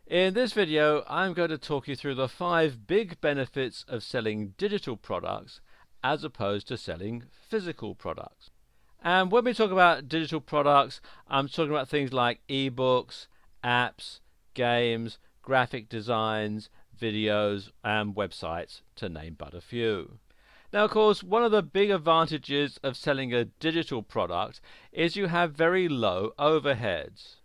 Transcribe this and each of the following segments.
In this video, I'm going to talk you through the 5 big benefits of selling digital products as opposed to selling physical products. And when we talk about digital products, I'm talking about things like ebooks, apps, games, graphic designs, videos, and websites, to name but a few. Now, of course, one of the big advantages of selling a digital product is you have very low overheads.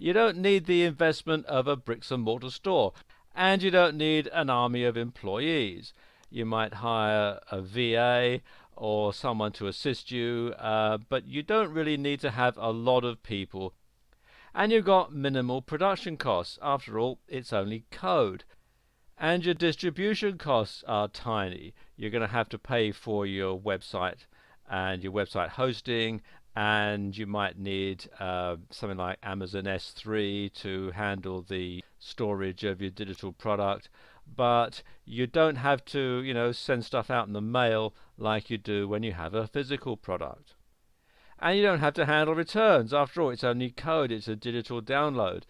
You don't need the investment of a bricks and mortar store, and you don't need an army of employees. You might hire a VA or someone to assist you, but you don't really need to have a lot of people. And you've got minimal production costs. After all, it's only code. And your distribution costs are tiny. You're going to have to pay for your website and your website hosting, and you might need something like Amazon S3 to handle the storage of your digital product, but you don't have to, send stuff out in the mail like you do when you have a physical product. And you don't have to handle returns. After all, it's only code, it's a digital download.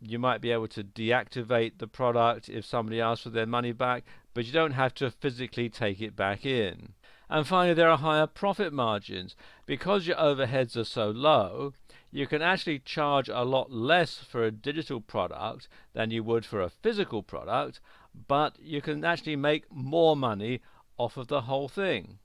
You might be able to deactivate the product if somebody asks for their money back, but you don't have to physically take it back in. And finally, there are higher profit margins. Because your overheads are so low, you can actually charge a lot less for a digital product than you would for a physical product, but you can actually make more money off of the whole thing.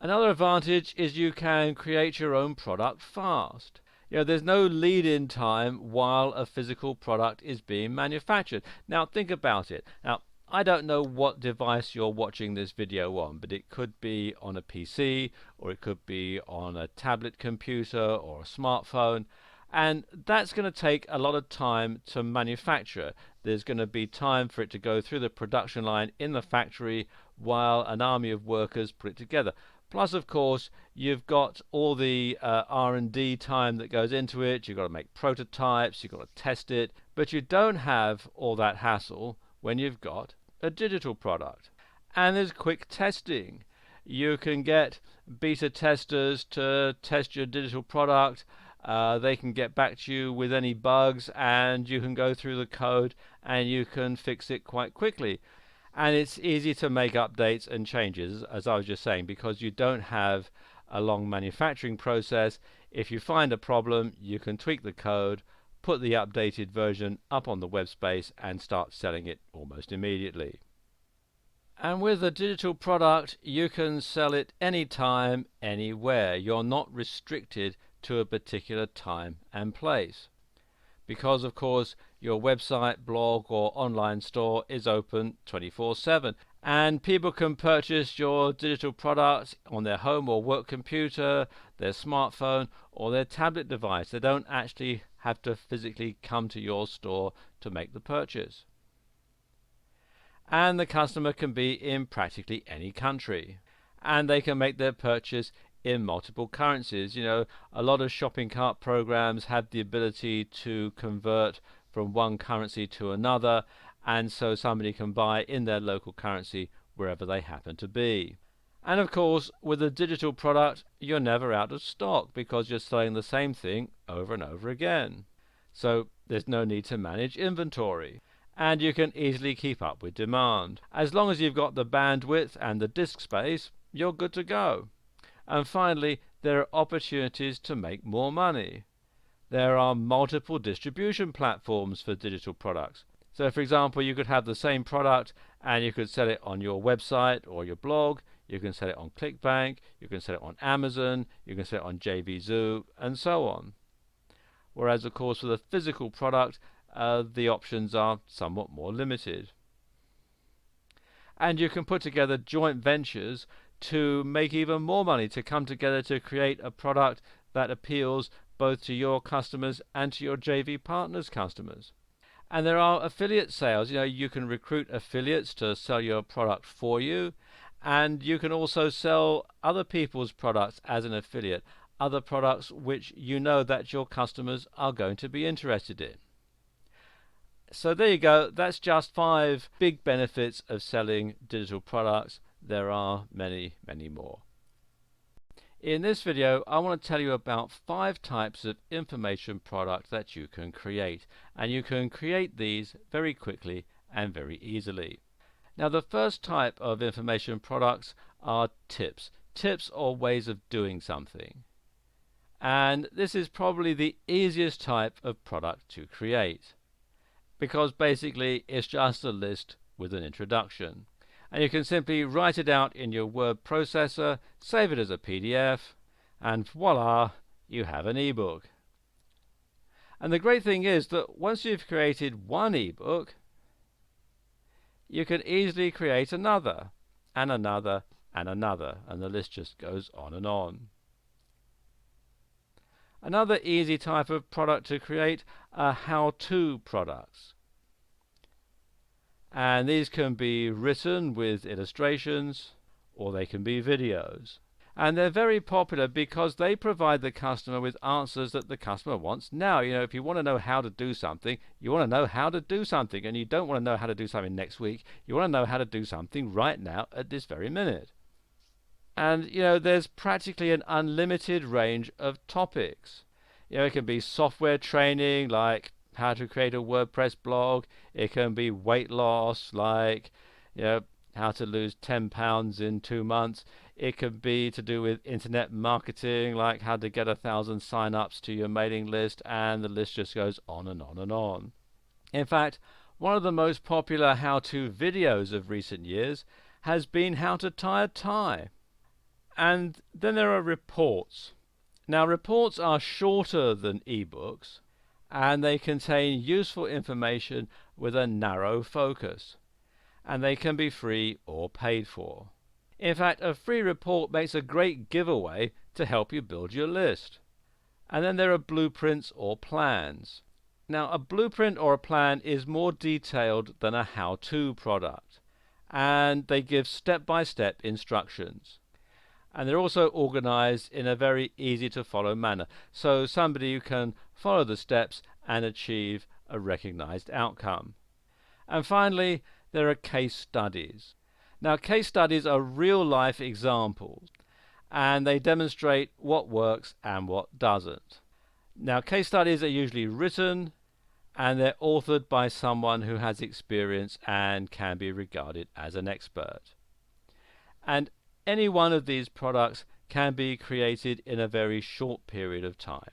Another advantage is you can create your own product fast. There's no lead-in time while a physical product is being manufactured. Now, think about it. Now, I don't know what device you're watching this video on, but it could be on a PC, or it could be on a tablet computer or a smartphone, and that's going to take a lot of time to manufacture. There's going to be time for it to go through the production line in the factory while an army of workers put it together. Plus, of course, you've got all the R&D time that goes into it. You've got to make prototypes, you've got to test it, but you don't have all that hassle when you've got a digital product. And there's quick testing. You can get beta testers to test your digital product. They can get back to you with any bugs, and you can go through the code and you can fix it quite quickly. And it's easy to make updates and changes, as I was just saying, because you don't have a long manufacturing process. If you find a problem, you can tweak the code, put the updated version up on the web space, and start selling it almost immediately. And with a digital product, you can sell it anytime, anywhere. You're not restricted to a particular time and place, because of course your website, blog, or online store is open 24/7, and people can purchase your digital product on their home or work computer, their smartphone, or their tablet device. They don't actually have to physically come to your store to make the purchase. And the customer can be in practically any country, and they can make their purchase in multiple currencies. A lot of shopping cart programs have the ability to convert from one currency to another, and so somebody can buy in their local currency wherever they happen to be. And of course, with a digital product, you're never out of stock because you're selling the same thing over and over again. So there's no need to manage inventory, and you can easily keep up with demand. As long as you've got the bandwidth and the disk space, you're good to go. And finally, there are opportunities to make more money. There are multiple distribution platforms for digital products. So, for example, you could have the same product and you could sell it on your website or your blog. You can sell it on ClickBank, you can sell it on Amazon, you can sell it on JVZoo, and so on. Whereas, of course, with a physical product, the options are somewhat more limited. And you can put together joint ventures to make even more money, to come together to create a product that appeals both to your customers and to your JV partners' customers. And there are affiliate sales. You can recruit affiliates to sell your product for you, and you can also sell other people's products as an affiliate, other products which you know that your customers are going to be interested in. So there you go. That's just 5 big benefits of selling digital products. There are many, many more. In this video, I want to tell you about 5 types of information product that you can create, and you can create these very quickly and very easily. Now, the first type of information products are tips. Tips or ways of doing something. And this is probably the easiest type of product to create, because basically it's just a list with an introduction. And you can simply write it out in your word processor, save it as a PDF, and voila, you have an ebook. And the great thing is that once you've created one ebook, you can easily create another, and another, and another, and the list just goes on and on. Another easy type of product to create are how-to products. And these can be written with illustrations, or they can be videos. And they're very popular because they provide the customer with answers that the customer wants now. If you want to know how to do something, you want to know how to do something, and you don't want to know how to do something next week. You want to know how to do something right now at this very minute. And there's practically an unlimited range of topics. It can be software training, like how to create a WordPress blog. It can be weight loss, like how to lose 10 pounds in 2 months. It could be to do with internet marketing, like how to get 1,000 sign-ups to your mailing list, and the list just goes on and on and on. In fact, one of the most popular how-to videos of recent years has been how to tie a tie. And then there are reports. Now, reports are shorter than ebooks, and they contain useful information with a narrow focus, and they can be free or paid for. In fact, a free report makes a great giveaway to help you build your list. And then there are blueprints or plans. Now, a blueprint or a plan is more detailed than a how-to product, and they give step-by-step instructions. And they're also organized in a very easy to follow manner, so somebody can follow the steps and achieve a recognized outcome. And finally, there are case studies. Now, case studies are real life examples, and they demonstrate what works and what doesn't. Now, case studies are usually written, and they're authored by someone who has experience and can be regarded as an expert. And any one of these products can be created in a very short period of time.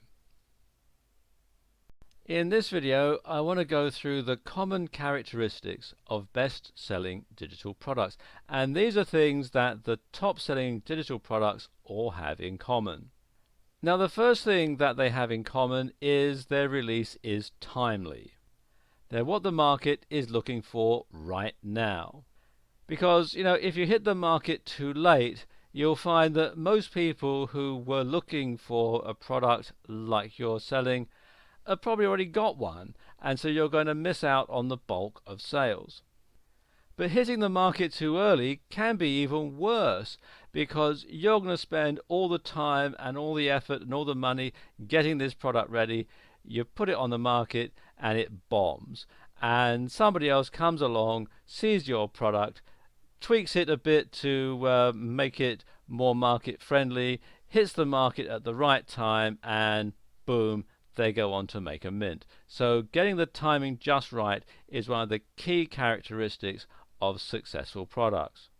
In this video, I want to go through the common characteristics of best-selling digital products, and these are things that the top-selling digital products all have in common. Now, the first thing that they have in common is their release is timely. They're what the market is looking for right now. Because, if you hit the market too late, you'll find that most people who were looking for a product like you're selling have probably already got one, and so you're going to miss out on the bulk of sales. But hitting the market too early can be even worse, because you're going to spend all the time and all the effort and all the money getting this product ready. You put it on the market and it bombs, and somebody else comes along, sees your product, tweaks it a bit to make it more market friendly, hits the market at the right time, and boom, they go on to make a mint. So getting the timing just right is one of the key characteristics of successful products.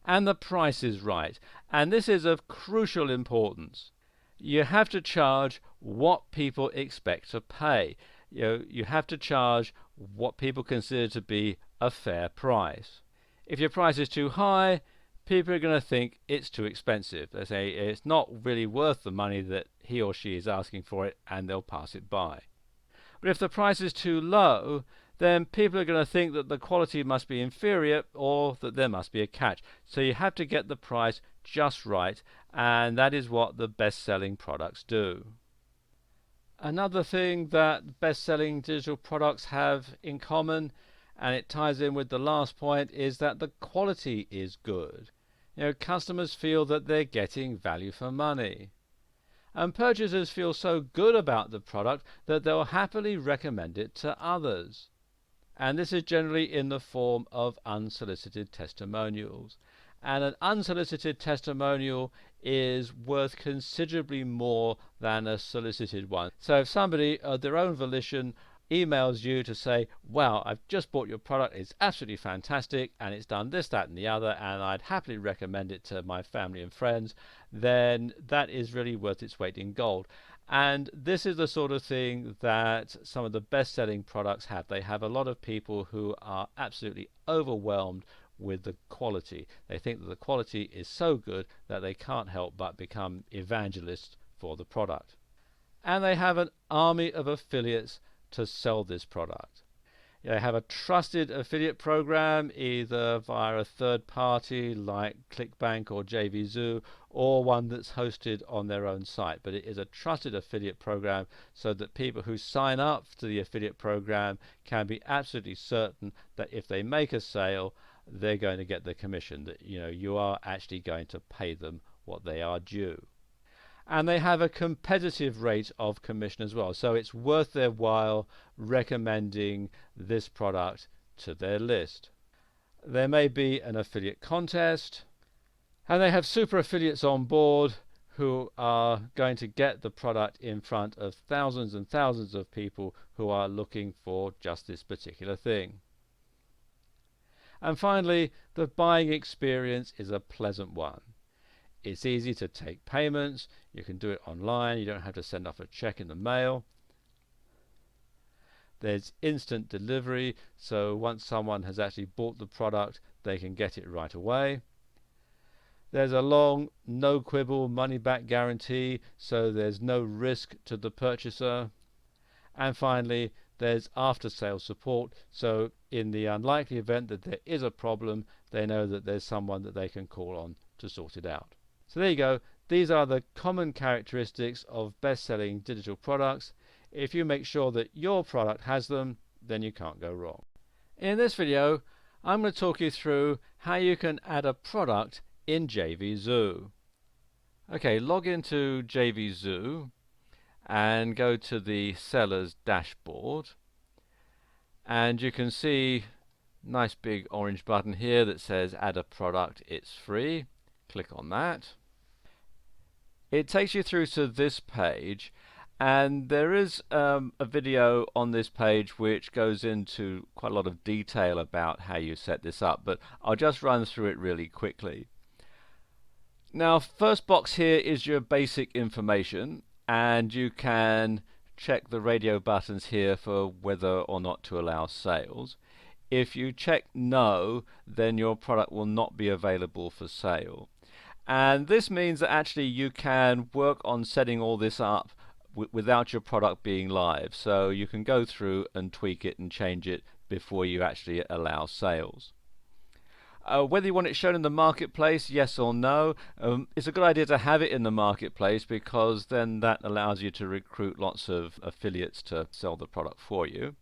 And the price is right, and this is of crucial importance. You have to charge what people expect to pay. You have to charge what people consider to be a fair price. If your price is too high, people are going to think it's too expensive. They say it's not really worth the money that he or she is asking for it, and they'll pass it by. But if the price is too low, then people are going to think that the quality must be inferior or that there must be a catch. So you have to get the price just right, and that is what the best-selling products do. Another thing that best-selling digital products have in common, and it ties in with the last point, is that the quality is good. Customers feel that they're getting value for money. And purchasers feel so good about the product that they'll happily recommend it to others. And this is generally in the form of unsolicited testimonials. and an unsolicited testimonial is worth considerably more than a solicited one. So if somebody of their own volition emails you to say, wow, I've just bought your product, it's absolutely fantastic, and it's done this, that, and the other, and I'd happily recommend it to my family and friends, then that is really worth its weight in gold. And this is the sort of thing that some of the best-selling products have. They have a lot of people who are absolutely overwhelmed with the quality. They think that the quality is so good that they can't help but become evangelists for the product. And they have an army of affiliates to sell this product. They have a trusted affiliate program, either via a third party like ClickBank or JVZoo, or one that's hosted on their own site. But it is a trusted affiliate program so that people who sign up to the affiliate program can be absolutely certain that if they make a sale, they're going to get the commission, that you are actually going to pay them what they are due. And they have a competitive rate of commission as well, so it's worth their while recommending this product to their list. There may be an affiliate contest, and they have super affiliates on board who are going to get the product in front of thousands and thousands of people who are looking for just this particular thing. And finally, the buying experience is a pleasant one. It's easy to take payments, you can do it online, you don't have to send off a check in the mail. There's instant delivery, so once someone has actually bought the product, they can get it right away. There's a long, no quibble money back guarantee, so there's no risk to the purchaser. And finally, there's after sales support, so in the unlikely event that there is a problem, they know that there's someone that they can call on to sort it out. So there you go. These are the common characteristics of best-selling digital products. If you make sure that your product has them, then you can't go wrong. In this video, I'm going to talk you through how you can add a product in JVZoo. Okay, log into JVZoo and go to the seller's dashboard, and you can see a nice big orange button here that says add a product, it's free. Click on that. It takes you through to this page, and there is a video on this page which goes into quite a lot of detail about how you set this up, but I'll just run through it really quickly. Now, first box here is your basic information, and you can check the radio buttons here for whether or not to allow sales. If you check no, then your product will not be available for sale. And this means that actually you can work on setting all this up without your product being live. So you can go through and tweak it and change it before you actually allow sales. Whether you want it shown in the marketplace, yes or no, it's a good idea to have it in the marketplace, because then that allows you to recruit lots of affiliates to sell the product for you.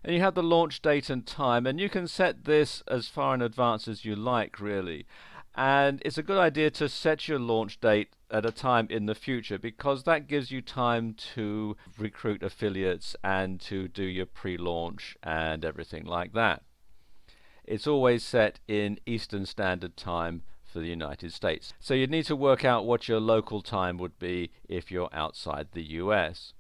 And you have the launch date and time, and you can set this as far in advance as you like, really. And it's a good idea to set your launch date at a time in the future, because that gives you time to recruit affiliates and to do your pre-launch and everything like that. It's always set in Eastern Standard Time for the United States. So you'd need to work out what your local time would be if you're outside the US.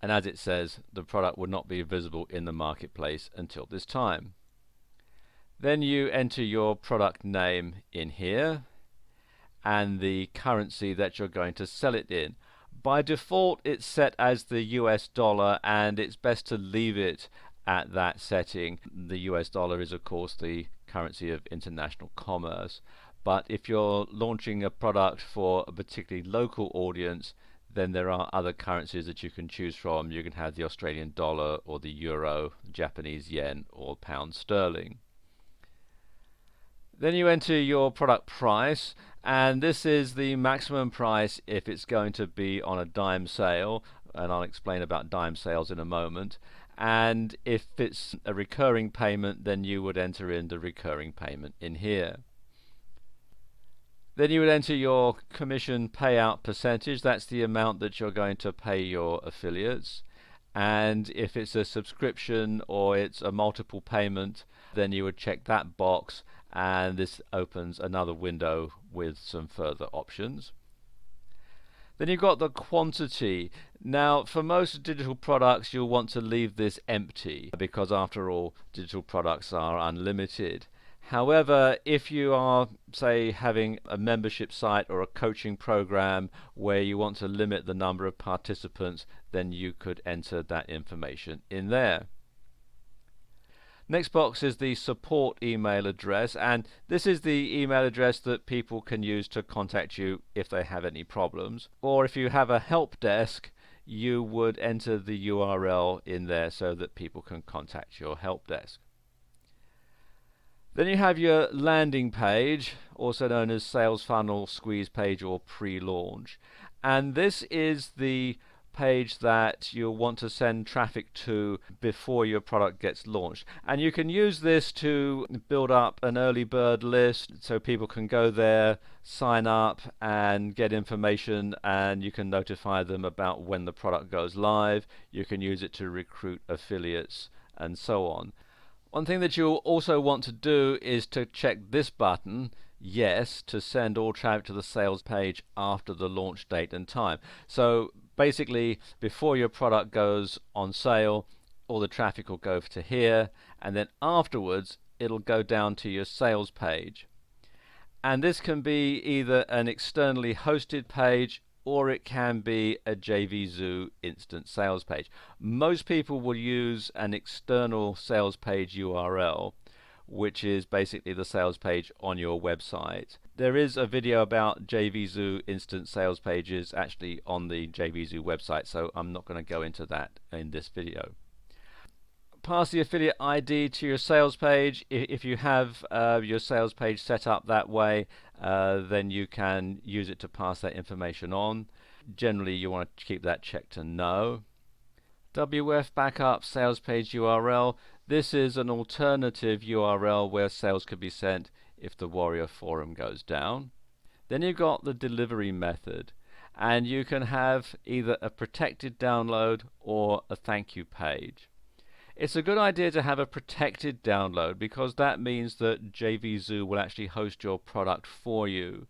And as it says, the product would not be visible in the marketplace until this time. Then you enter your product name in here and the currency that you're going to sell it in. By default, it's set as the US dollar, and it's best to leave it at that setting. The US dollar is, of course, the currency of international commerce. But if you're launching a product for a particularly local audience, then there are other currencies that you can choose from. You can have the Australian dollar or the euro, Japanese yen, or pound sterling. Then you enter your product price, and this is the maximum price if it's going to be on a dime sale, and I'll explain about dime sales in a moment. And if it's a recurring payment, then you would enter in the recurring payment in here. Then you would enter your commission payout percentage. That's the amount that you're going to pay your affiliates. And if it's a subscription or it's a multiple payment, then you would check that box, and this opens another window with some further options. Then you've got the quantity. Now, for most digital products, you'll want to leave this empty because, after all, digital products are unlimited. However, if you are, say, having a membership site or a coaching program where you want to limit the number of participants, then you could enter that information in there. Next box is the support email address, and this is the email address that people can use to contact you if they have any problems. Or if you have a help desk, you would enter the URL in there so that people can contact your help desk. Then you have your landing page, also known as sales funnel, squeeze page, or pre-launch. And this is the page that you'll want to send traffic to before your product gets launched. And you can use this to build up an early bird list so people can go there, sign up, and get information, and you can notify them about when the product goes live. You can use it to recruit affiliates and so on. One thing that you'll also want to do is to check this button, yes, to send all traffic to the sales page after the launch date and time. So basically, before your product goes on sale, all the traffic will go to here, and then afterwards it'll go down to your sales page. And this can be either an externally hosted page, or it can be a JVZoo instant sales page. Most people will use an external sales page URL, which is basically the sales page on your website. There is a video about JVZoo instant sales pages actually on the JVZoo website, so I'm not going to go into that in this video. Pass the affiliate ID to your sales page. If you have your sales page set up that way, then you can use it to pass that information on. Generally, you want to keep that checked to no. WF backup sales page URL. This is an alternative URL where sales could be sent if the Warrior Forum goes down. Then you've got the delivery method, and you can have either a protected download or a thank you page. It's a good idea to have a protected download because that means that JVZoo will actually host your product for you.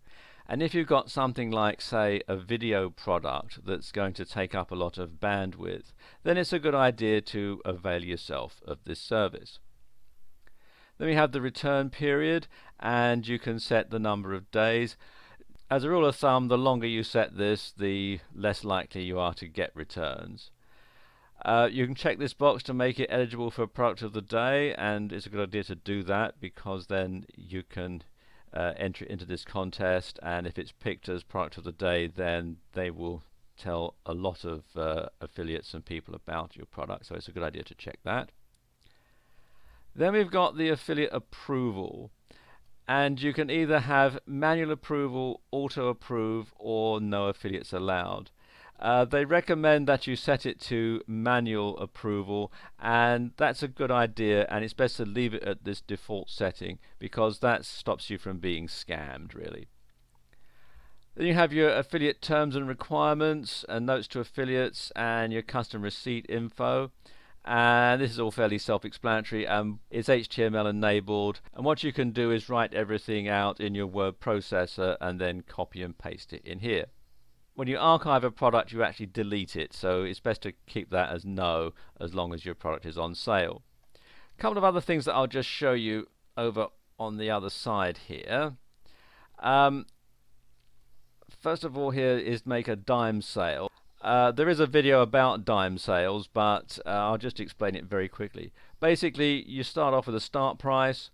And if you've got something like, say, a video product that's going to take up a lot of bandwidth, then it's a good idea to avail yourself of this service. Then we have the return period, and you can set the number of days. As a rule of thumb, the longer you set this, the less likely you are to get returns. You can check this box to make it eligible for product of the day, and it's a good idea to do that because then you can enter it into this contest, and if it's picked as product of the day, then they will tell a lot of affiliates and people about your product, so it's a good idea to check that. Then we've got the affiliate approval, and you can either have manual approval, auto approve, or no affiliates allowed. They recommend that you set it to manual approval, and that's a good idea, and it's best to leave it at this default setting because that stops you from being scammed, really. Then you have your affiliate terms and requirements and notes to affiliates and your custom receipt info, and this is all fairly self-explanatory. It's HTML enabled, and what you can do is write everything out in your word processor and then copy and paste it in here. When you archive a product, you actually delete it, so it's best to keep that as no as long as your product is on sale. A couple of other things that I'll just show you over on the other side here. First of all, here is make a dime sale. There is a video about dime sales, but I'll just explain it very quickly. Basically, you start off with a start price,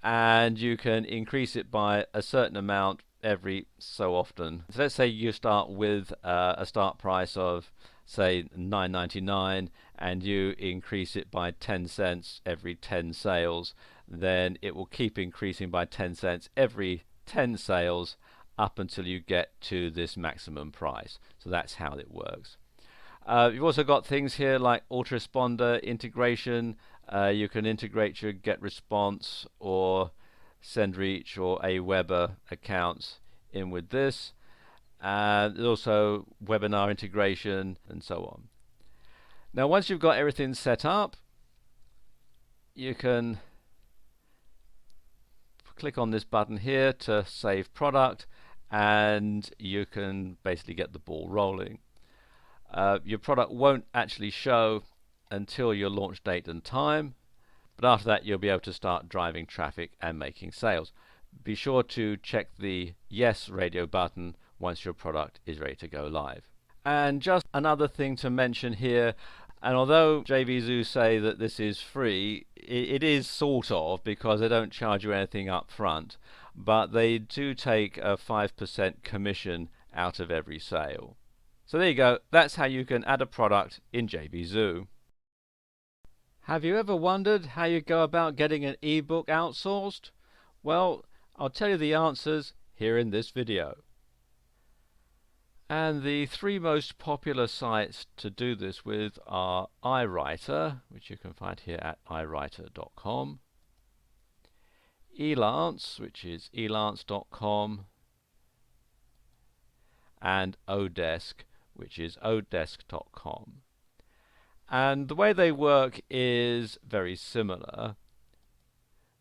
and you can increase it by a certain amount every so often. So let's say you start with a start price of, say, $9.99, and you increase it by 10 cents every 10 sales. Then it will keep increasing by 10 cents every 10 sales up until you get to this maximum price. So that's how it works. You've also got things here like autoresponder integration. You can integrate your GetResponse or SendReach or Aweber accounts in with this. There's also webinar integration and so on. Now once you've got everything set up, you can click on this button here to save product, and you can basically get the ball rolling. Your product won't actually show until your launch date and time, but after that you'll be able to start driving traffic and making sales. Be sure to check the yes radio button once your product is ready to go live. And just another thing to mention here, and although JVZoo say that this is free, it is sort of, because they don't charge you anything up front, but they do take a 5% commission out of every sale. So there you go, that's how you can add a product in JVZoo. Have you ever wondered how you go about getting an ebook outsourced? Well, I'll tell you the answers here in this video. And the three most popular sites to do this with are iWriter, which you can find here at iWriter.com, Elance, which is elance.com, and Odesk, which is odesk.com. And the way they work is very similar.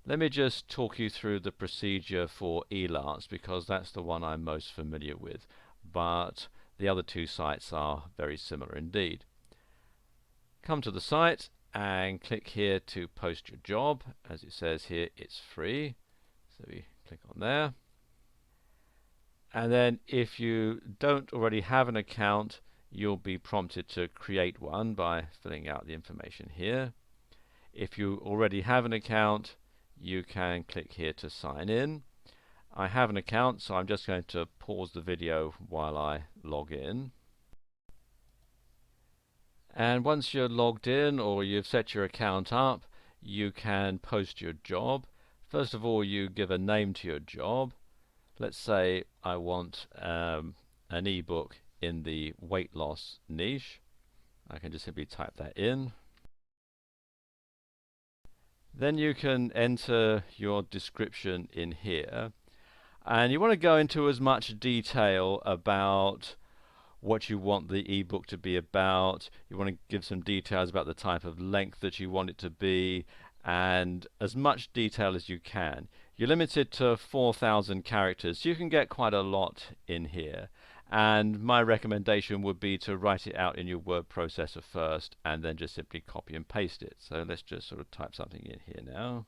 Let me just talk you through the procedure for Elance, because that's the one I'm most familiar with, but the other two sites are very similar indeed. Come to the site and click here to post your job. As it says here, it's free, so we click on there. And then if you don't already have an account, you'll be prompted to create one by filling out the information here. If you already have an account, you can click here to sign in. I have an account, so I'm just going to pause the video while I log in. And once you're logged in, or you've set your account up, you can post your job. First of all, you give a name to your job. Let's say I want an ebook in the weight loss niche. I can just simply type that in. Then you can enter your description in here, and you want to go into as much detail about what you want the ebook to be about. You want to give some details about the type of length that you want it to be, and as much detail as you can. You're limited to 4,000 characters, so you can get quite a lot in here. And my recommendation would be to write it out in your word processor first, and then just simply copy and paste it. So let's just sort of type something in here now.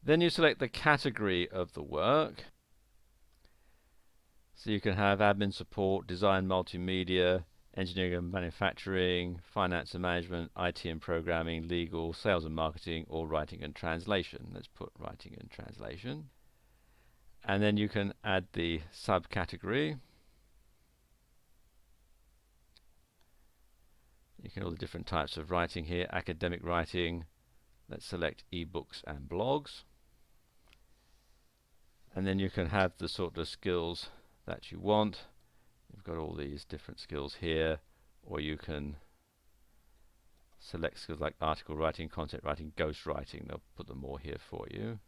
Then you select the category of the work. So you can have admin support, design, multimedia, engineering and manufacturing, finance and management, IT and programming, legal, sales and marketing, or writing and translation. Let's put writing and translation. And then you can add the subcategory. You can all the different types of writing here. Academic writing. Let's select ebooks and blogs. And then you can have the sort of skills that you want. You've got all these different skills here, or you can select skills like article writing, content writing, ghost writing. They'll put them all here for you.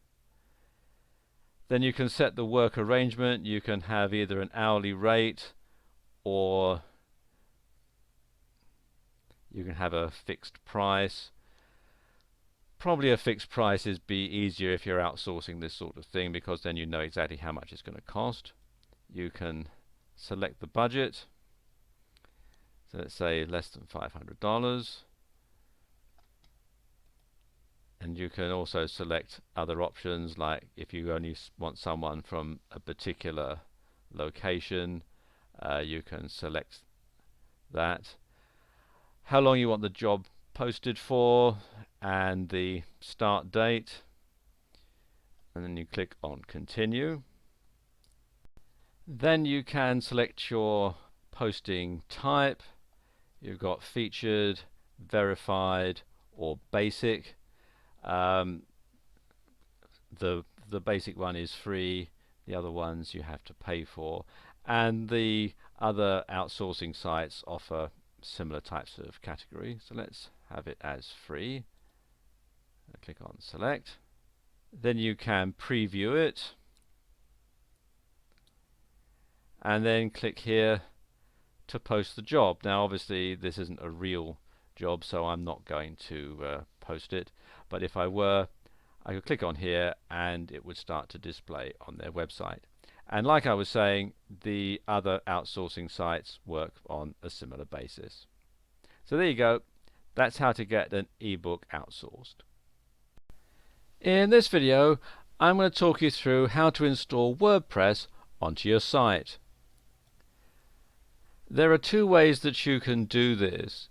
Then you can set the work arrangement. You can have either an hourly rate, or you can have a fixed price. Probably a fixed price is easier if you're outsourcing this sort of thing, because then you know exactly how much it's going to cost. You can select the budget. So let's say less than $500. And you can also select other options, like if you only want someone from a particular location, you can select that. How long you want the job posted for, and the start date. And then you click on continue. Then you can select your posting type. You've got featured, verified, or basic. The basic one is free, the other ones you have to pay for, and the other outsourcing sites offer similar types of category. So let's have it as free. Click on select. Then you can preview it, and then click here to post the job. Now obviously this isn't a real job, so I'm not going to post it, but if I were, I could click on here and it would start to display on their website. And like I was saying, the other outsourcing sites work on a similar basis. So there you go. That's how to get an ebook outsourced. In this video, I'm going to talk you through how to install WordPress onto your site. There are two ways that you can do this,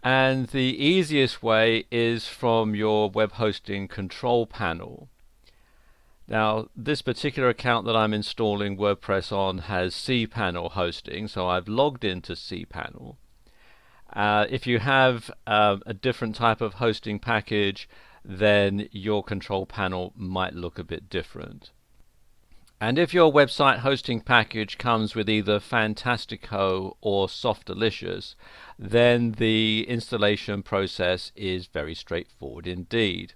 and the easiest way is from your web hosting control panel. Now, this particular account that I'm installing WordPress on has cPanel hosting, so I've logged into cPanel. If you have a different type of hosting package, then your control panel might look a bit different. And if your website hosting package comes with either Fantastico or Softalicious, then the installation process is very straightforward indeed.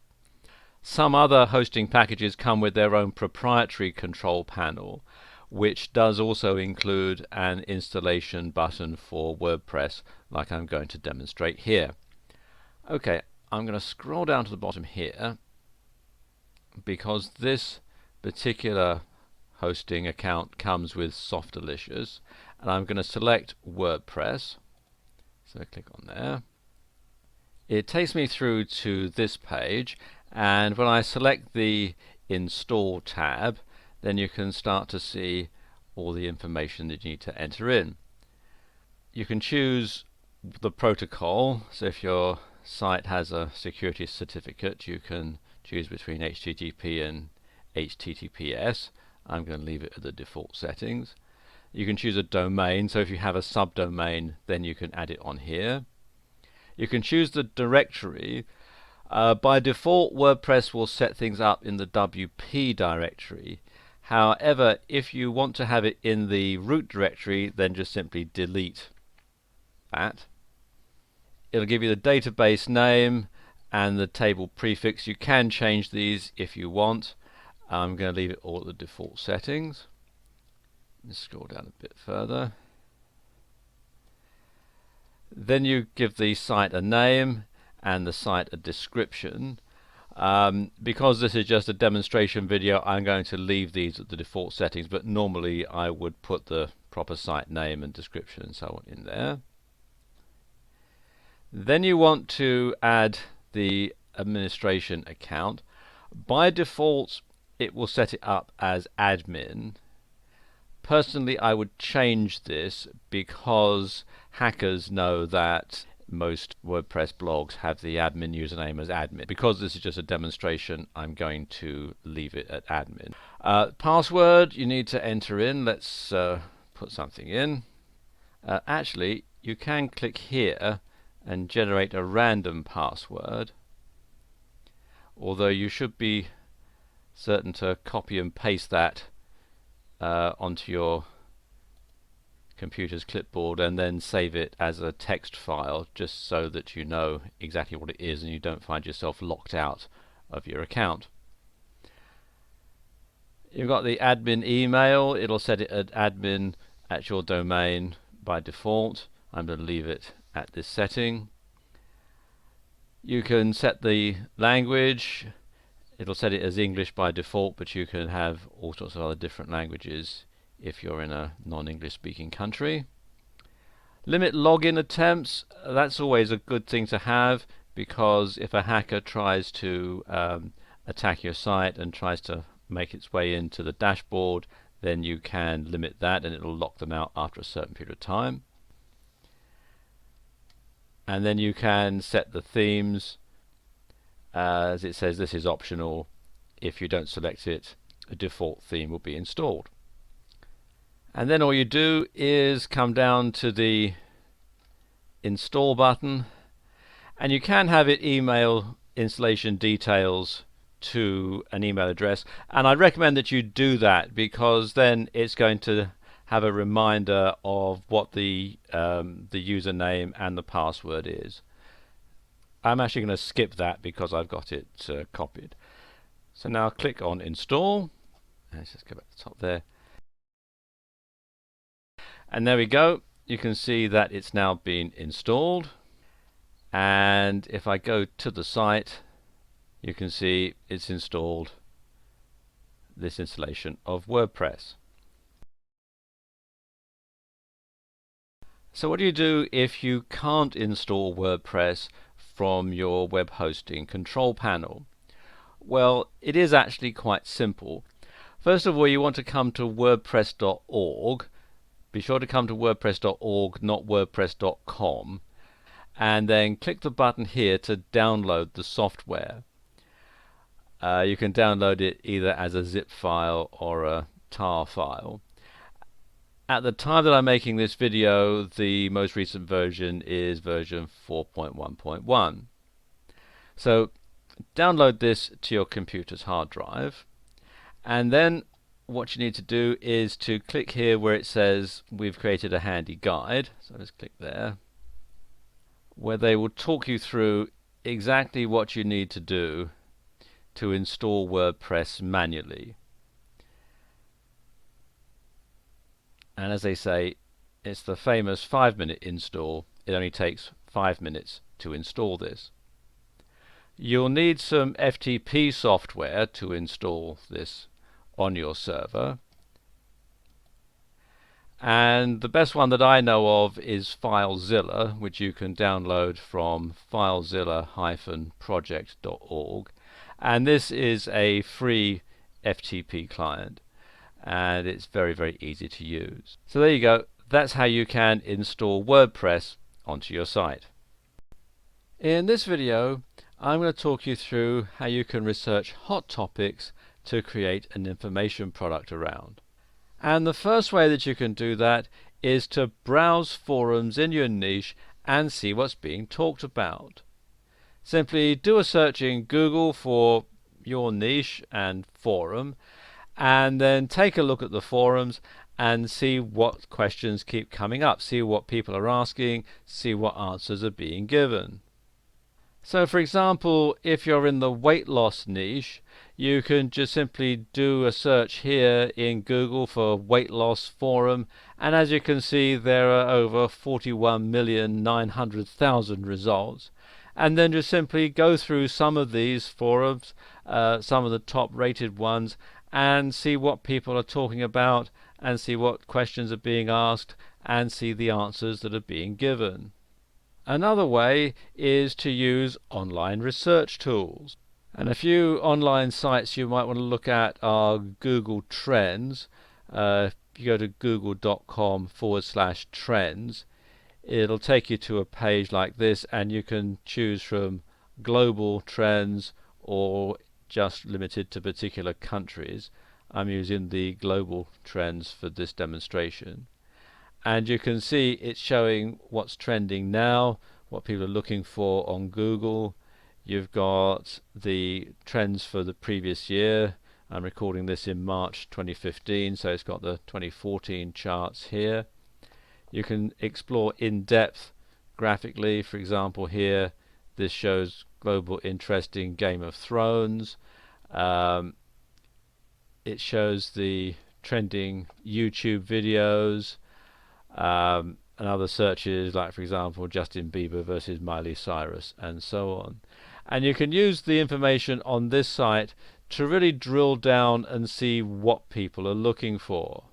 Some other hosting packages come with their own proprietary control panel, which does also include an installation button for WordPress, like I'm going to demonstrate here. Okay, I'm going to scroll down to the bottom here, because this particular hosting account comes with Softalicious, and I'm going to select WordPress. So I click on there. It takes me through to this page, and when I select the Install tab, then you can start to see all the information that you need to enter in. You can choose the protocol, so if your site has a security certificate, you can choose between HTTP and HTTPS. I'm going to leave it at the default settings. You can choose a domain, so if you have a subdomain, then you can add it on here. You can choose the directory. By default, WordPress will set things up in the WP directory. However, if you want to have it in the root directory, then just simply delete that. It'll give you the database name and the table prefix. You can change these if you want. I'm going to leave it all at the default settings. Let's scroll down a bit further. Then you give the site a name and the site a description. Because this is just a demonstration video, I'm going to leave these at the default settings, but normally I would put the proper site name and description and so on in there. Then you want to add the administration account. By default, it will set it up as admin. Personally, I would change this because hackers know that most WordPress blogs have the admin username as admin. Because this is just a demonstration, I'm going to leave it at admin. Password you need to enter in. Let's put something in. Actually, you can click here and generate a random password, although you should be certain to copy and paste that onto your computer's clipboard and then save it as a text file, just so that you know exactly what it is and you don't find yourself locked out of your account. You've got the admin email. It'll set it at admin at your domain by default. I'm going to leave it at this setting. You can set the language. It'll set it as English by default, but you can have all sorts of other different languages if you're in a non-English speaking country. Limit login attempts. That's always a good thing to have, because if a hacker tries to attack your site and tries to make its way into the dashboard, then you can limit that and it'll lock them out after a certain period of time. And then you can set the themes. As it says, this is optional. If you don't select it, a default theme will be installed. And then all you do is come down to the install button, and you can have it email installation details to an email address, and I recommend that you do that, because then it's going to have a reminder of what the username and the password is. I'm actually going to skip that because I've got it copied. So now click on install. Let's just go back to the top there. And there we go. you can see that it's now been installed, and if I go to the site, you can see it's installed this installation of WordPress. So what do you do if you can't install WordPress from your web hosting control panel? Well, it is actually quite simple. First of all, you want to come to wordpress.org. Be sure to come to wordpress.org, not wordpress.com, and then click the button here to download the software. You can download it either as a zip file or a tar file. At the time that I'm making this video, the most recent version is version 4.1.1. So download this to your computer's hard drive, and then what you need to do is to click here where it says we've created a handy guide. So let's click there, where they will talk you through exactly what you need to do to install WordPress manually. And as they say, it's the famous 5-minute install. It only takes 5 minutes to install this. You'll need some FTP software to install this on your server. And the best one that I know of is FileZilla, which you can download from filezilla-project.org. And this is a free FTP client, and it's very, very easy to use. So there you go. That's how you can install WordPress onto your site. In this video, I'm going to talk you through how you can research hot topics to create an information product around. And the first way that you can do that is to browse forums in your niche and see what's being talked about. Simply do a search in Google for your niche and forum, and then take a look at the forums and see what questions keep coming up, see what people are asking, see what answers are being given. So for example, if you're in the weight loss niche, you can just simply do a search here in Google for weight loss forum, and as you can see there are over 41,900,000 results. And then just simply go through some of these forums, some of the top rated ones, and see what people are talking about, and see what questions are being asked, and see the answers that are being given. Another way is to use online research tools. And a few online sites you might want to look at are Google Trends. If you go to google.com/trends, it'll take you to a page like this, and you can choose from global trends or just limited to particular countries. I'm using the global trends for this demonstration. And you can see it's showing what's trending now, what people are looking for on Google. You've got the trends for the previous year. I'm recording this in March 2015, so it's got the 2014 charts here. You can explore in depth graphically. For example, here this shows global interest in Game of Thrones. It shows the trending YouTube videos, and other searches, like for example Justin Bieber versus Miley Cyrus, and so on. And you can use the information on this site to really drill down and see what people are looking for.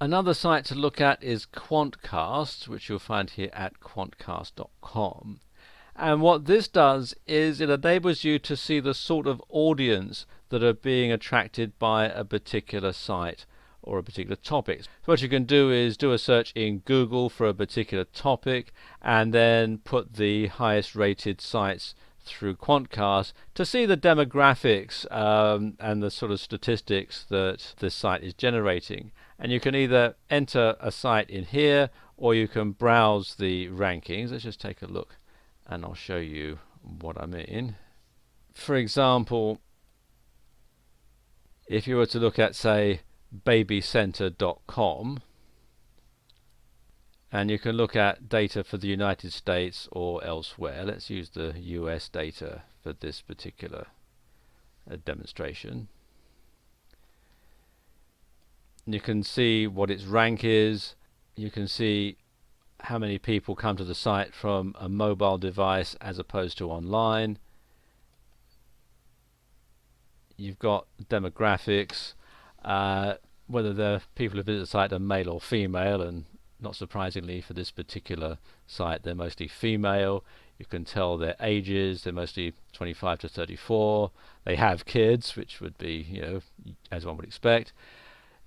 Another site to look at is Quantcast, which you'll find here at quantcast.com. And what this does is it enables you to see the sort of audience that are being attracted by a particular site or a particular topic. So what you can do is do a search in Google for a particular topic, and then put the highest rated sites through Quantcast to see the demographics and the sort of statistics that this site is generating. And you can either enter a site in here, or you can browse the rankings. Let's just take a look and I'll show you what I mean. For example, if you were to look at, say, babycenter.com, and you can look at data for the United States or elsewhere. Let's use the US data for this particular demonstration. And you can see what its rank is, You can see how many people come to the site from a mobile device as opposed to online. You've got demographics, whether the people who visit the site are male or female, and not surprisingly for this particular site they're mostly female. You can tell their ages, they're mostly 25 to 34. They have kids, which would be, as one would expect.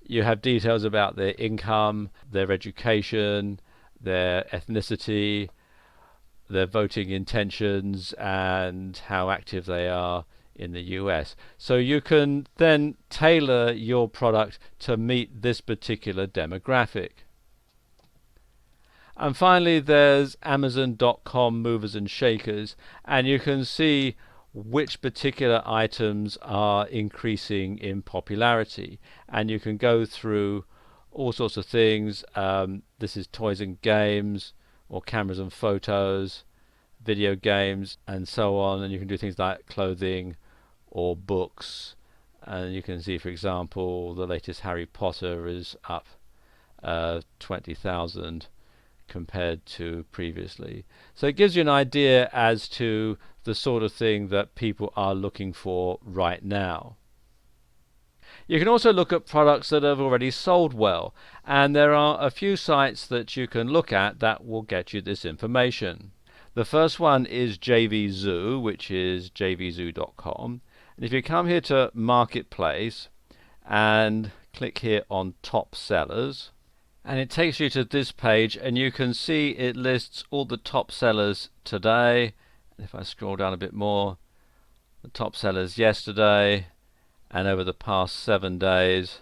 You have details about their income, their education, their ethnicity, their voting intentions, and how active they are in the US. So you can then tailor your product to meet this particular demographic. And finally, there's Amazon.com movers and shakers, and you can see which particular items are increasing in popularity, and you can go through all sorts of things. This is toys and games, or cameras and photos, video games, and so on. And you can do things like clothing or books, and you can see, for example, the latest Harry Potter is up 20,000 compared to previously. So it gives you an idea as to the sort of thing that people are looking for right now. You can also look at products that have already sold well, and there are a few sites that you can look at that will get you this information. The first one is JVZoo, which is jvzoo.com. And if you come here to Marketplace and click here on Top Sellers, and it takes you to this page, and you can see it lists all the top sellers today. And if I scroll down a bit more, the top sellers yesterday, and over the past 7 days,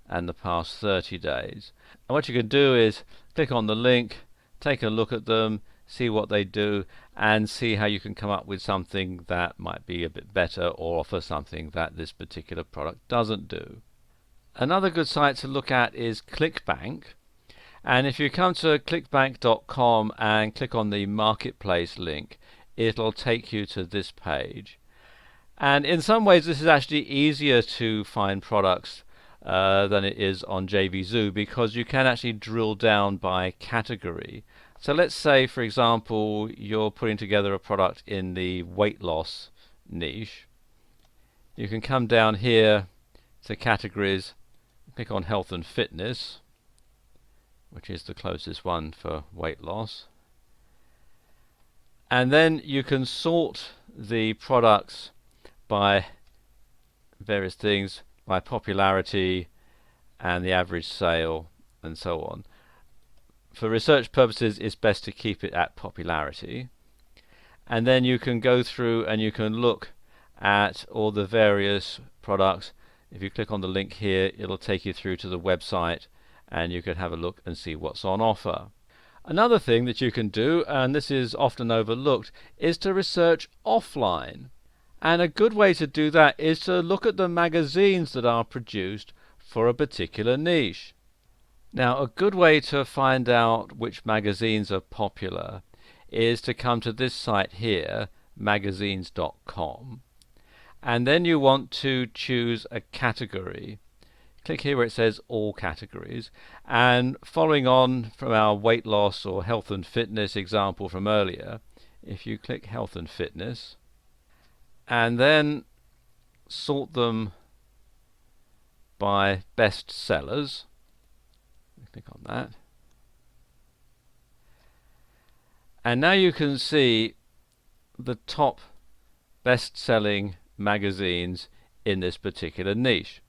and the past 30 days. And what you can do is click on the link, take a look at them, see what they do, and see how you can come up with something that might be a bit better or offer something that this particular product doesn't do. Another good site to look at is ClickBank, and if you come to clickbank.com and click on the marketplace link, it'll take you to this page. And in some ways this is actually easier to find products than it is on JVZoo, because you can actually drill down by category. So let's say, for example, you're putting together a product in the weight loss niche. You can come down here to categories, click on health and fitness, which is the closest one for weight loss, and then you can sort the products by various things, by popularity and the average sale and so on. For research purposes it's best to keep it at popularity, and then you can go through and you can look at all the various products. If you click on the link here, it'll take you through to the website, and you can have a look and see what's on offer. Another thing that you can do, and this is often overlooked, is to research offline. And a good way to do that is to look at the magazines that are produced for a particular niche. Now, a good way to find out which magazines are popular is to come to this site here, magazines.com. And then you want to choose a category. Click here where it says all categories, and following on from our weight loss or health and fitness example from earlier, if you click health and fitness and then sort them by best sellers, click on that, and now you can see the top best-selling magazines in this particular niche.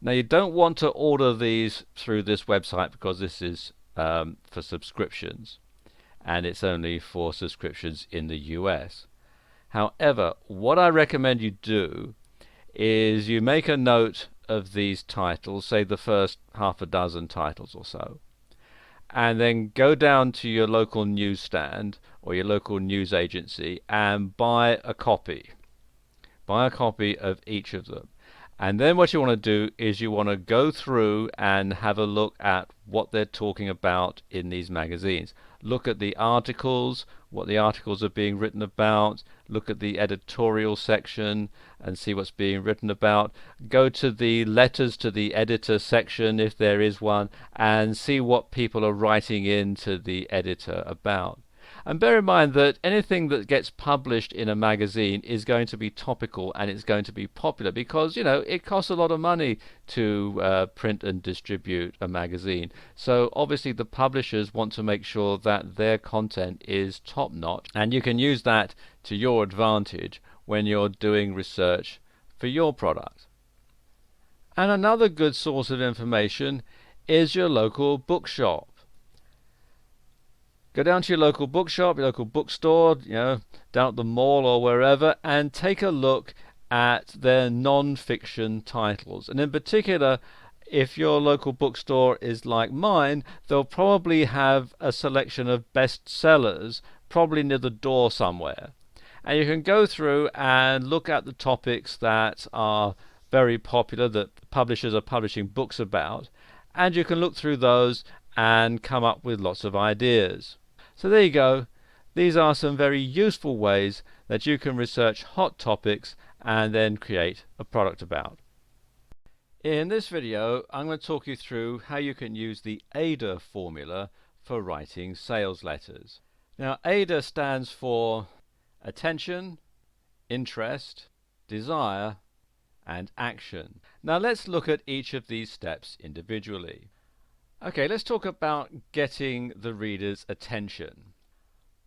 Now you don't want to order these through this website because this is for subscriptions, and it's only for subscriptions in the US. However, what I recommend you do is you make a note of these titles, say the first half a dozen titles or so, and then go down to your local newsstand or your local news agency and buy a copy. Buy a copy of each of them. And then what you want to do is you want to go through and have a look at what they're talking about in these magazines. Look at the articles, what the articles are being written about, look at the editorial section and see what's being written about. Go to the letters to the editor section if there is one, and see what people are writing in to the editor about. And bear in mind that anything that gets published in a magazine is going to be topical and it's going to be popular because, it costs a lot of money to print and distribute a magazine. So obviously the publishers want to make sure that their content is top notch, and you can use that to your advantage when you're doing research for your product. And another good source of information is your local bookshop. Go down to your local bookshop, your local bookstore, down at the mall or wherever, and take a look at their non-fiction titles. And in particular, if your local bookstore is like mine, they'll probably have a selection of bestsellers, probably near the door somewhere. And you can go through and look at the topics that are very popular, that publishers are publishing books about, and you can look through those and come up with lots of ideas. So there you go. These are some very useful ways that you can research hot topics and then create a product about. In this video, I'm going to talk you through how you can use the AIDA formula for writing sales letters. Now, AIDA stands for attention, interest, desire, and action. Now let's look at each of these steps individually. Okay, let's talk about getting the reader's attention.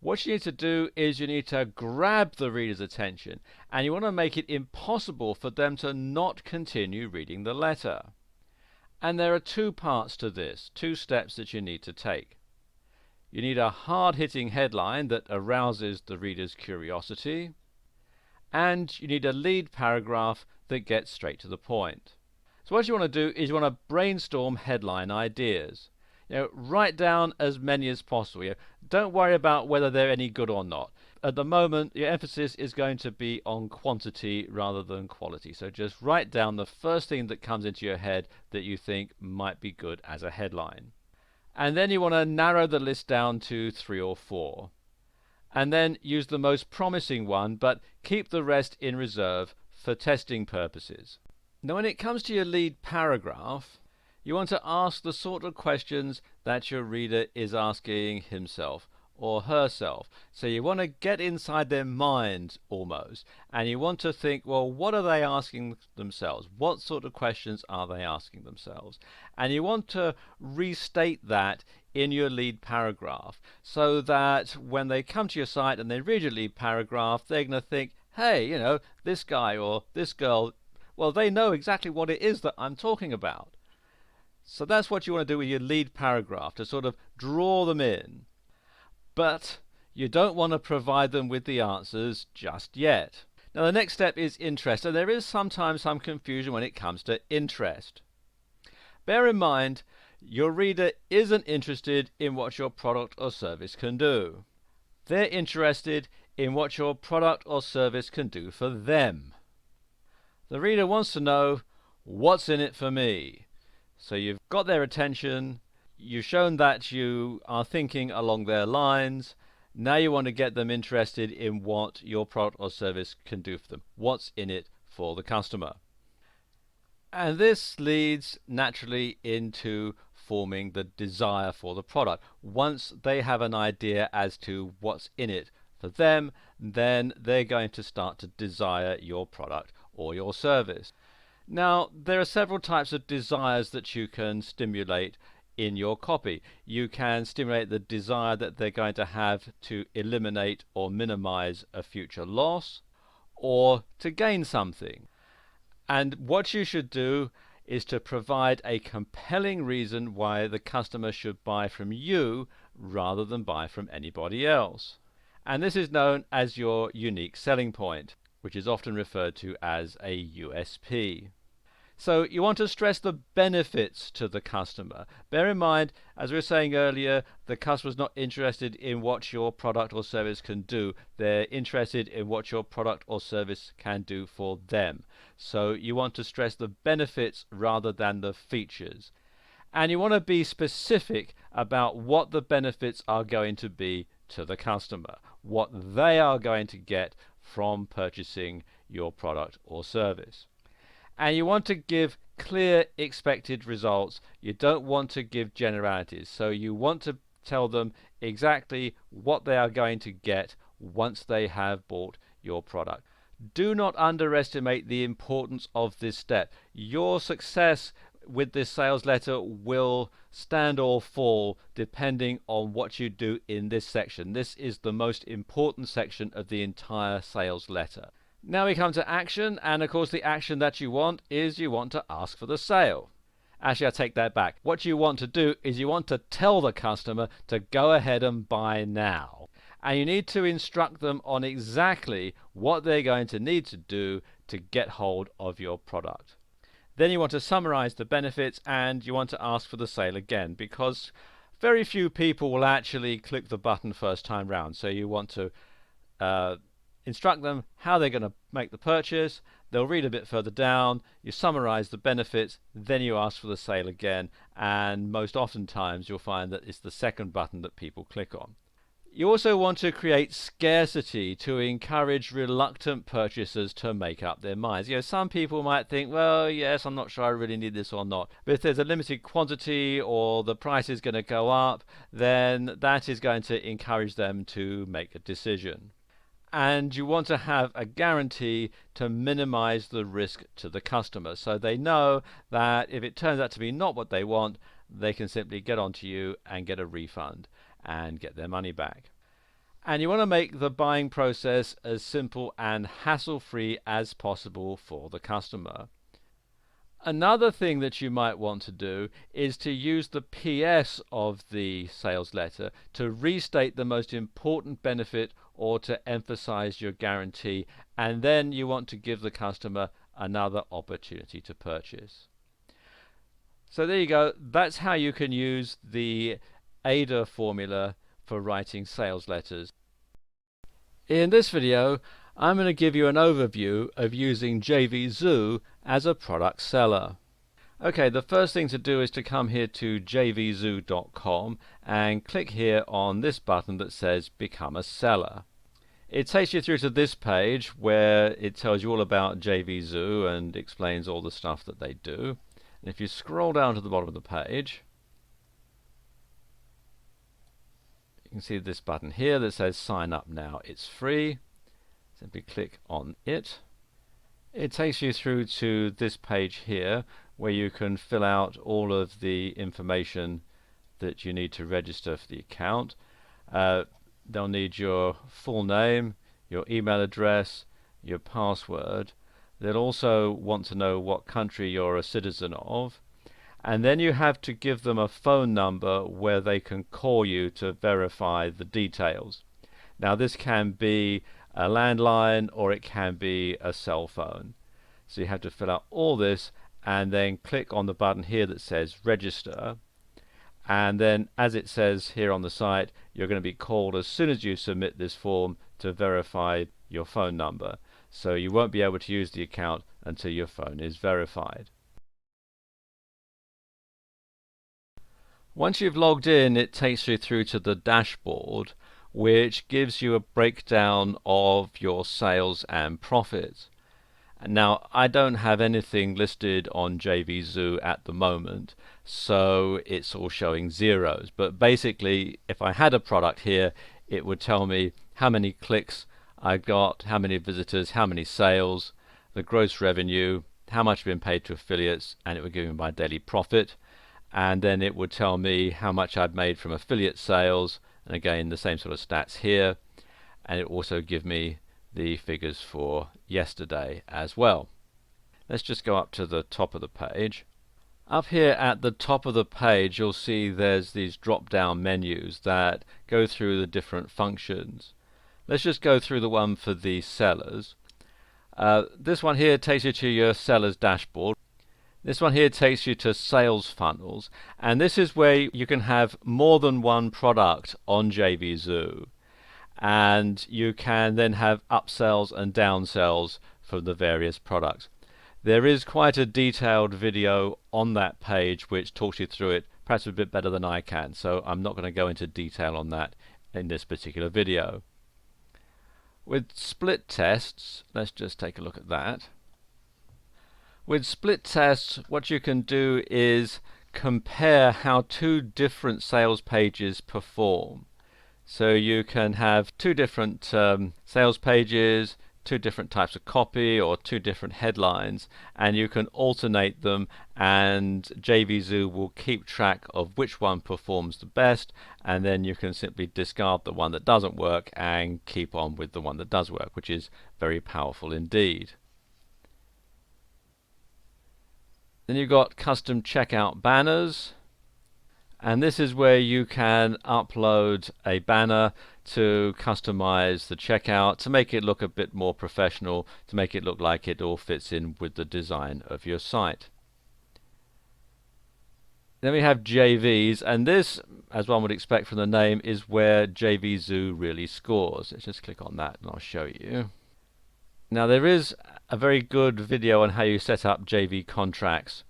What you need to do is you need to grab the reader's attention, and you want to make it impossible for them to not continue reading the letter. And there are two parts to this, two steps that you need to take. You need a hard-hitting headline that arouses the reader's curiosity, and you need a lead paragraph that gets straight to the point. So what you want to do is you want to brainstorm headline ideas. Write down as many as possible. Don't worry about whether they're any good or not. At the moment, your emphasis is going to be on quantity rather than quality. So just write down the first thing that comes into your head that you think might be good as a headline. And then you want to narrow the list down to 3 or 4. And then use the most promising one, but keep the rest in reserve for testing purposes. Now, when it comes to your lead paragraph, you want to ask the sort of questions that your reader is asking himself or herself. So you want to get inside their mind almost, and you want to think, well, what are they asking themselves? What sort of questions are they asking themselves? And you want to restate that in your lead paragraph so that when they come to your site and they read your lead paragraph, they're going to think, hey, this guy or this girl, well, they know exactly what it is that I'm talking about. So that's what you want to do with your lead paragraph, to sort of draw them in. But you don't want to provide them with the answers just yet. Now the next step is interest, and there is sometimes some confusion when it comes to interest. Bear in mind, your reader isn't interested in what your product or service can do. They're interested in what your product or service can do for them. The reader wants to know, what's in it for me? So you've got their attention, you've shown that you are thinking along their lines. Now you want to get them interested in what your product or service can do for them. What's in it for the customer? And this leads naturally into forming the desire for the product. Once they have an idea as to what's in it for them, then they're going to start to desire your product or your service. Now, there are several types of desires that you can stimulate in your copy. You can stimulate the desire that they're going to have to eliminate or minimize a future loss, or to gain something. And what you should do is to provide a compelling reason why the customer should buy from you rather than buy from anybody else. And this is known as your unique selling point, which is often referred to as a USP. So you want to stress the benefits to the customer. Bear in mind, as we were saying earlier, the customer's not interested in what your product or service can do. They're interested in what your product or service can do for them. So you want to stress the benefits rather than the features. And you want to be specific about what the benefits are going to be to the customer, what they are going to get from purchasing your product or service. And you want to give clear expected results. You don't want to give generalities. So you want to tell them exactly what they are going to get once they have bought your product. Do not underestimate the importance of this step. Your success with this sales letter will stand or fall depending on what you do in this section. This is the most important section of the entire sales letter. Now we come to action, and of course the action that you want is you want to ask for the sale. Actually, I take that back. What you want to do is you want to tell the customer to go ahead and buy now. And you need to instruct them on exactly what they're going to need to do to get hold of your product. Then you want to summarize the benefits, and you want to ask for the sale again, because very few people will actually click the button first time round. So you want to instruct them how they're going to make the purchase. They'll read a bit further down, you summarize the benefits, then you ask for the sale again, and most oftentimes you'll find that it's the second button that people click on. You also want to create scarcity to encourage reluctant purchasers to make up their minds. Some people might think, well, yes, I'm not sure I really need this or not. But if there's a limited quantity or the price is going to go up, then that is going to encourage them to make a decision. And you want to have a guarantee to minimize the risk to the customer, so they know that if it turns out to be not what they want, they can simply get onto you and get a refund and get their money back. And you want to make the buying process as simple and hassle-free as possible for the customer. Another thing that you might want to do is to use the PS of the sales letter to restate the most important benefit or to emphasize your guarantee, and then you want to give the customer another opportunity to purchase. So there you go. That's how you can use the ADA formula for writing sales letters. In this video, I'm going to give you an overview of using JVZoo as a product seller. Okay, the first thing to do is to come here to jvzoo.com and click here on this button that says Become a Seller. It takes you through to this page where it tells you all about JVZoo and explains all the stuff that they do. And if you scroll down to the bottom of the page, you can see this button here that says Sign Up Now. It's free. Simply click on it. It takes you through to this page here where you can fill out all of the information that you need to register for the account. They'll need your full name, your email address, your password. They'll also want to know what country you're a citizen of. And then you have to give them a phone number where they can call you to verify the details. Now this can be a landline or it can be a cell phone. So you have to fill out all this and then click on the button here that says register, and then as it says here on the site, you're going to be called as soon as you submit this form to verify your phone number. So you won't be able to use the account until your phone is verified. Once you've logged in, it takes you through to the dashboard, which gives you a breakdown of your sales and profits. Now, I don't have anything listed on JVZoo at the moment, so it's all showing zeros. But basically, if I had a product here, it would tell me how many clicks I got, how many visitors, how many sales, the gross revenue, how much had been paid to affiliates, and it would give me my daily profit. And then it would tell me how much I'd made from affiliate sales, and again the same sort of stats here, and it also give me the figures for yesterday as well. Let's just go up to the top of the page. Up here at the top of the page you'll see there's these drop down menus that go through the different functions. Let's just go through the one for the sellers. This one here takes you to your sellers dashboard. This one here takes you to sales funnels, and this is where you can have more than one product on JVZoo, and you can then have upsells and downsells for the various products. There is quite a detailed video on that page which talks you through it, perhaps a bit better than I can, so I'm not going to go into detail on that in this particular video. With split tests, let's just take a look at that. With split tests, what you can do is compare how two different sales pages perform. So you can have two different sales pages, two different types of copy, or two different headlines, and you can alternate them, and JVZoo will keep track of which one performs the best, and then you can simply discard the one that doesn't work and keep on with the one that does work, which is very powerful indeed. Then you've got custom checkout banners, and this is where you can upload a banner to customize the checkout, to make it look a bit more professional, to make it look like it all fits in with the design of your site. Then we have JVs, and this, as one would expect from the name, is where JVZoo really scores. Let's just click on that and I'll show you. Now there is a very good video on how you set up JV contracts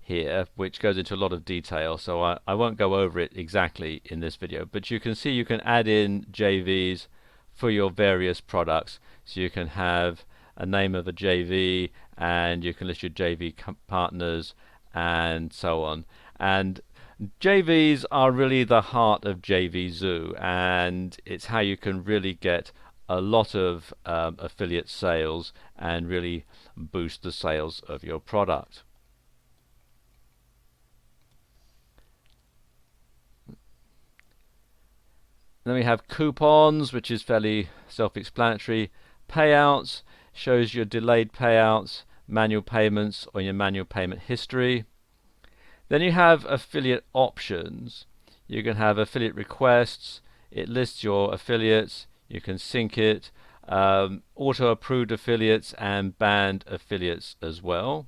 here, which goes into a lot of detail, so I won't go over it exactly in this video, but you can see you can add in JVs for your various products. So you can have a name of a JV, and you can list your JV partners and so on. And JVs are really the heart of JVZoo, and it's how you can really get a lot of affiliate sales and really boost the sales of your product. Then we have coupons, which is fairly self-explanatory. Payouts shows your delayed payouts, manual payments, or your manual payment history. Then you have affiliate options. You can have affiliate requests. It lists your affiliates. You can sync it. Auto-approved affiliates and banned affiliates as well.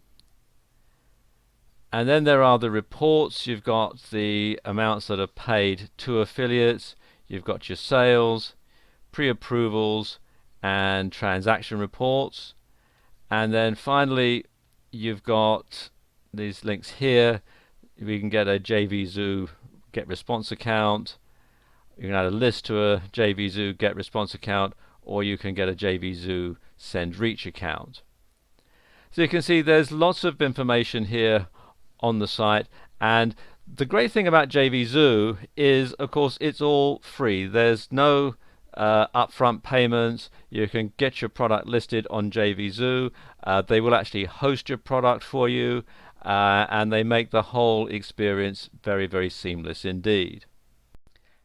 And then there are the reports. You've got the amounts that are paid to affiliates. You've got your sales, pre-approvals, and transaction reports. And then finally, you've got these links here. We can get a JVZoo get response account. You can add a list to a JVZoo get response account, or you can get a JVZoo send reach account. So you can see there's lots of information here on the site, and the great thing about JVZoo is, of course, it's all free. There's no upfront payments. You can get your product listed on JVZoo. They will actually host your product for you, and they make the whole experience very, very seamless indeed.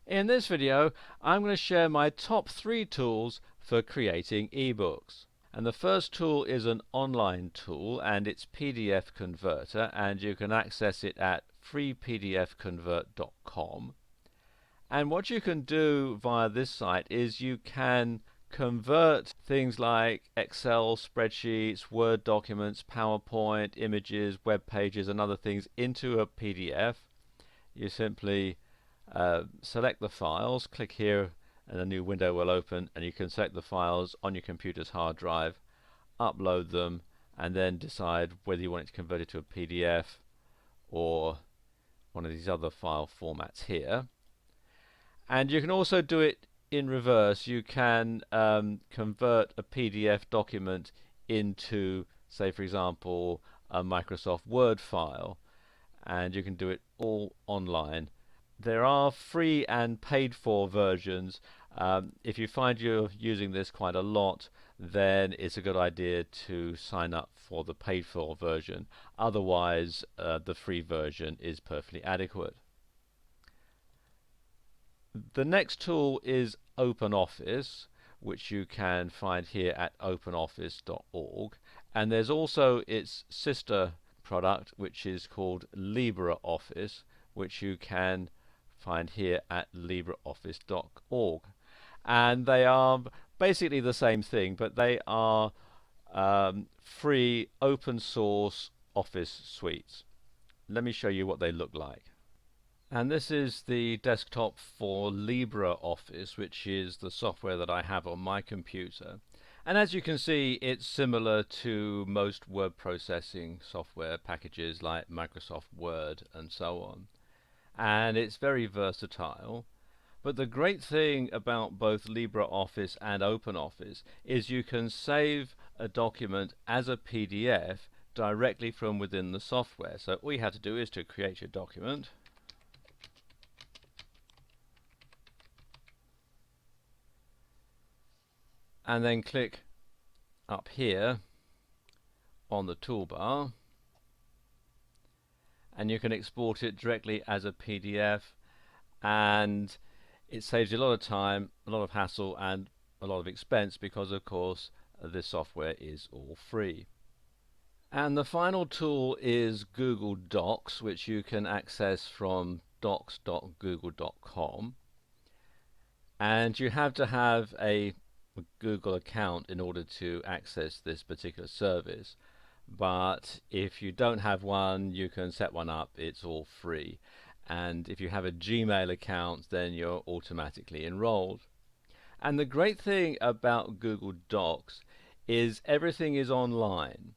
In this video, I'm going to share my top 3 tools for creating ebooks. And the first tool is an online tool, and it's PDF Converter, and you can access it at freepdfconvert.com. And what you can do via this site is you can convert things like Excel spreadsheets, Word documents, PowerPoint, images, web pages, and other things into a PDF. You simply select the files, click here, and a new window will open, and you can select the files on your computer's hard drive, upload them, and then decide whether you want it to convert it to a PDF or one of these other file formats here. And you can also do it in reverse. You can convert a PDF document into, say for example, a Microsoft Word file, and you can do it all online. There are free and paid for versions. If you find you're using this quite a lot, then it's a good idea to sign up for the paid for version. Otherwise, the free version is perfectly adequate. The next tool is OpenOffice, which you can find here at openoffice.org, and there's also its sister product, which is called LibreOffice, which you can find here at libreoffice.org. And they are basically the same thing, but they are free, open source, Office suites. Let me show you what they look like. And this is the desktop for LibreOffice, which is the software that I have on my computer. And as you can see, it's similar to most word processing software packages like Microsoft Word and so on. And it's very versatile. But the great thing about both LibreOffice and OpenOffice is you can save a document as a PDF directly from within the software. So all you have to do is to create your document. And then click up here on the toolbar, and you can export it directly as a PDF, and it saves you a lot of time, a lot of hassle, and a lot of expense because of course this software is all free. And the final tool is Google Docs, which you can access from docs.google.com, and you have to have a Google account in order to access this particular service. But if you don't have one, you can set one up. It's all free. And if you have a Gmail account, then you're automatically enrolled. And the great thing about Google Docs is everything is online.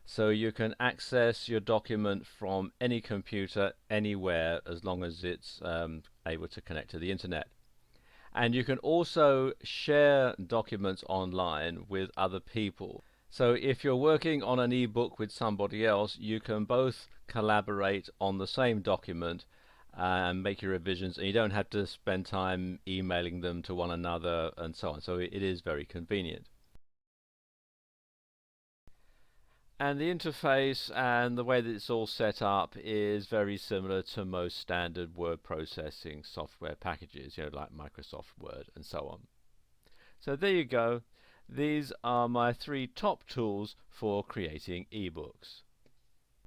So you can access your document from any computer, anywhere, as long as it's able to connect to the internet. And you can also share documents online with other people. So if you're working on an ebook with somebody else, you can both collaborate on the same document and make your revisions, and you don't have to spend time emailing them to one another and so on. So it is very convenient. And the interface and the way that it's all set up is very similar to most standard word processing software packages, like Microsoft Word and so on. So there you go. These are my 3 top tools for creating ebooks.